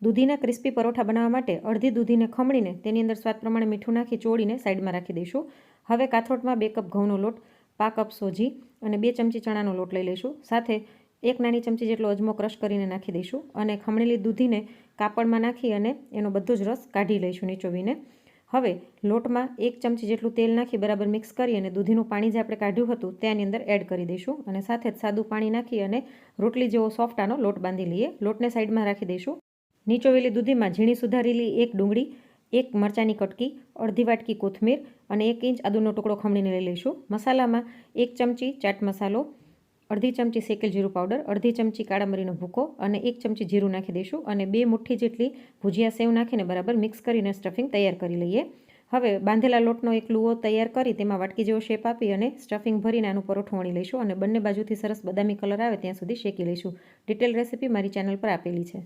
દૂધીના crispy paratha બનાવવા માટે અડધી દૂધીને ખમણીને તેની અંદર સ્વાદ પ્રમાણે મીઠું નાખી ચોળીને સાઈડમાં રાખી દઈશું. હવે કાથરોટમાં 2 કપ ઘઉંનો લોટ, 5 કપ સોજી અને 2 ચમચી ચણાનો લોટ લઈ લઈશું. સાથે 1 નાની ચમચી જેટલો અજમો ક્રશ કરીને નાખી દઈશું અને ખમણેલી દૂધીને કાપડમાં નાખી અને એનો બધો જ રસ કાઢી લઈશું નીચોવીને. હવે લોટમાં 1 ચમચી જેટલું તેલ નાખી બરાબર મિક્સ કરી અને દૂધીનું પાણી જે આપણે કાઢ્યું હતું તેની અંદર એડ કરી દઈશું અને સાથે જ સાદું પાણી નાખી અને રોટલી જેવો સોફ્ટ આનો લોટ બાંધી લઈએ. લોટને સાઈડમાં રાખી દઈશું. નીચોવેલી દૂધીમાં ઝીણી સુધારેલી 1 ડુંગળી, 1 મરચાંની કટકી, અડધી વાટકી કોથમીર અને 1 ઇંચ આદુનો ટુકડો ખમણીને લઈ લઈશું. મસાલામાં 1 ચમચી ચાટ મસાલો, અડધી ચમચી શેકેલ જીરું પાવડર, અડધી ચમચી કાળા મરીનો ભૂકો અને 1 ચમચી જીરું નાખી દઈશું અને 2 મુઠ્ઠી જેટલી ભુજિયા સેવ નાખીને બરાબર મિક્સ કરીને સ્ટફિંગ તૈયાર કરી લઈએ. હવે બાંધેલા લોટનો એક લુઓ તૈયાર કરી તેમાં વાટકી જેવો શેપ આપી અને સ્ટફિંગ ભરીને આનું પરોઠું વણી લઈશું અને બંને બાજુથી સરસ બદામી કલર આવે ત્યાં સુધી શેકી લઈશું. ડિટેલ રેસીપી મારી ચેનલ પર આપેલી છે.